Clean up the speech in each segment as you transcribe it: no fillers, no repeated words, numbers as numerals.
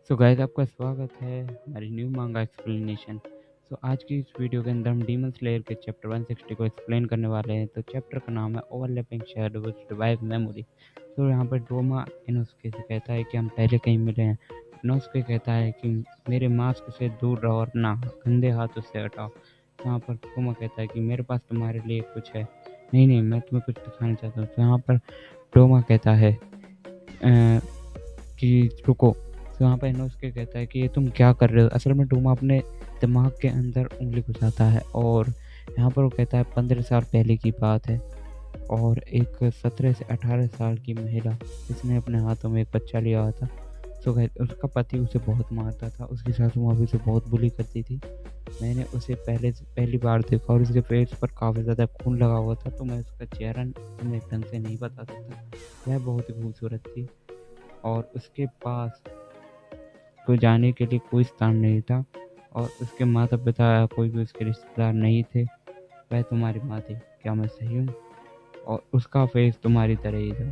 So guys आपका स्वागत है हमारी न्यू मांगा एक्सप्लेनेशन। सो आज की इस वीडियो के अंदर हम डीमन स्लेयर के चैप्टर 160 को एक्सप्लेन करने वाले हैं। तो चैप्टर का नाम है ओवरलैपिंग शैडोज रिवाइव मेमोरी। तो यहाँ पर डोमा इनोस्के से कहता है कि हम पहले कहीं मिले हैं। इनोस्के कहता है कि मेरे मास्क से दूर रहो और ना गंदे हाथों से हटाओ। यहाँ पर डोमा कहता है कि मेरे पास तुम्हारे लिए कुछ है। नहीं नहीं, मैं तुम्हें कुछ दिखाना चाहता हूँ। तो यहाँ पर डोमा कहता है कि रुको। तो यहाँ पर इनोस्के कहता है कि ये तुम क्या कर रहे हो। असल में डोमा अपने दिमाग के अंदर उंगली घुसाता है और यहाँ पर वो कहता है 15 साल पहले की बात है और एक 17 से 18 साल की महिला जिसने अपने हाथों में एक बच्चा लिया हुआ था। तो उसका पति उसे बहुत मारता था, उसकी सासू माँ भी उसे बहुत बुली करती थी। मैंने उसे पहली बार देखा और उसके फेस पर काफ़ी ज़्यादा खून लगा हुआ था, तो मैं उसका चेहरा तुम्हें ढंग से नहीं बता सकता। वह बहुत ही खूबसूरत थी और उसके पास को जाने के लिए कोई स्थान नहीं था और उसके माता पिता या कोई भी उसके रिश्तेदार नहीं थे। वह तुम्हारी माँ थी, क्या मैं सही हूँ? और उसका फेस तुम्हारी तरह ही था।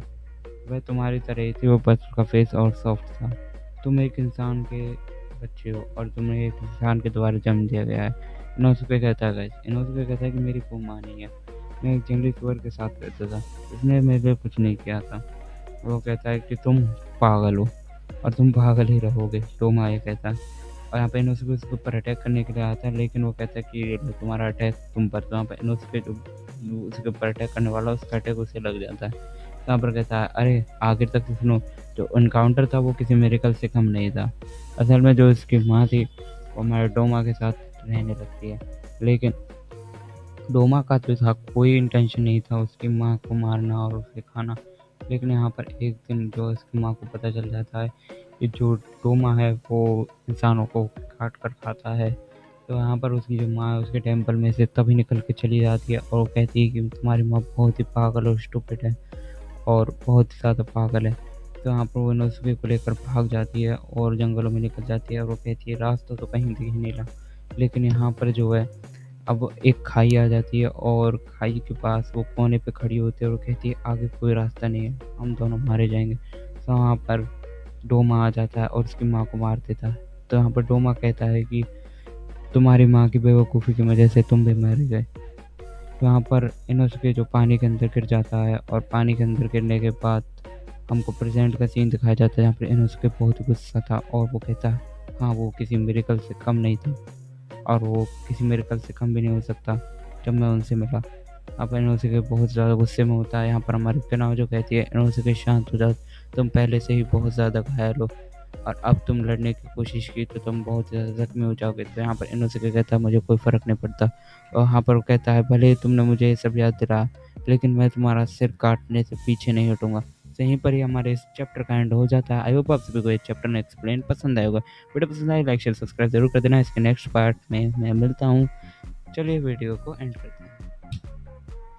वह तुम्हारी तरह ही थी, वो बस उसका फेस और सॉफ्ट था। तुम एक इंसान के बच्चे हो और तुम्हें एक इंसान के द्वारा जन्म दिया गया है। इनोसुके कहता है इनोसुके कहता है कि मेरी कोई माँ नहीं है। मैं एक जंगली सुअर के साथ रहता था, इसने मेरे लिए कुछ नहीं किया था। वो कहता है कि तुम पागल हो और तुम पागल ही रहोगे, टोमा ये कहता है। और यहाँ पे इनोसुके उसके ऊपर अटैक करने के लिए आता है, लेकिन वो कहता है कि ये लो तुम्हारा अटैक तुम पर। तो यहाँ पे इनोसुके जो उसके ऊपर अटैक करने वाला उसका अटैक उसे लग जाता है। तो यहाँ पर कहता है अरे आखिर तक तो सुनो, जो इनकाउंटर था वो किसी मेरेकल से कम नहीं था। असल में जो उसकी माँ थी वो हमारे डोमा के साथ रहने लगती है, लेकिन डोमा का तो था कोई इंटेंशन नहीं था उसकी माँ को मारना और उसे खाना। लेकिन यहाँ पर एक दिन जो उसकी माँ को पता चल जाता है कि जो डोमा है वो इंसानों को काट कर खाता है। तो यहाँ पर उसकी जो माँ है उसके टेम्पल में से तभी निकल के चली जाती है और वो कहती है कि तुम्हारी माँ बहुत ही पागल और स्टूपिड है और बहुत ही ज़्यादा पागल है। तो यहाँ पर वो इनोसुके को लेकर भाग जाती है और जंगलों में निकल जाती है और वो कहती है रास्ता तो कहीं दिख नहीं रहा। लेकिन यहाँ पर जो है अब एक खाई आ जाती है और खाई के पास वो कोने पे खड़ी होती है और कहती है आगे कोई रास्ता नहीं है, हम दोनों मारे जाएंगे। तो वहाँ पर डोमा आ जाता है और उसकी माँ को मार देता है। तो यहाँ पर डोमा कहता है कि तुम्हारी माँ की बेवकूफ़ी की वजह से तुम भी मर गए। तो यहाँ पर इनोसुके जो पानी के अंदर गिर जाता है और पानी के अंदर गिरने के बाद हमको प्रेजेंट का सीन दिखाया जाता है जहाँ पर इनोसुके बहुत ही गुस्सा था और वो कहता है हाँ वो किसी मिरेकल से कम नहीं था और वो किसी मिरेकल से कम भी नहीं हो सकता। जब मैं उनसे मिला, अब इनोसुके बहुत ज़्यादा गुस्से में होता है। यहाँ पर हमारी पिनाओ जो कहती है इनोसुके शांत हो जाओ, तुम पहले से ही बहुत ज़्यादा घायल हो और अब तुम लड़ने की कोशिश की तो तुम बहुत ज़्यादा ज़ख्मी हो जाओगे। तो यहाँ पर इनोसुके कहता है मुझे कोई फ़र्क नहीं पड़ता। और यहाँ पर वो कहता है भले ही तुमने मुझे ये सब याद दिलाया, लेकिन मैं तुम्हारा सिर काटने से पीछे नहीं हटूंगा। तो यहीं पर ही हमारे इस चैप्टर का एंड हो जाता है। आई होप आप सभी को ये चैप्टर में एक्सप्लेन पसंद आएगा। वीडियो पसंद आए लाइक शेयर सब्सक्राइब जरूर कर देना। इसके नेक्स्ट पार्ट में मैं मिलता हूँ। चलिए वीडियो को एंड करते हैं।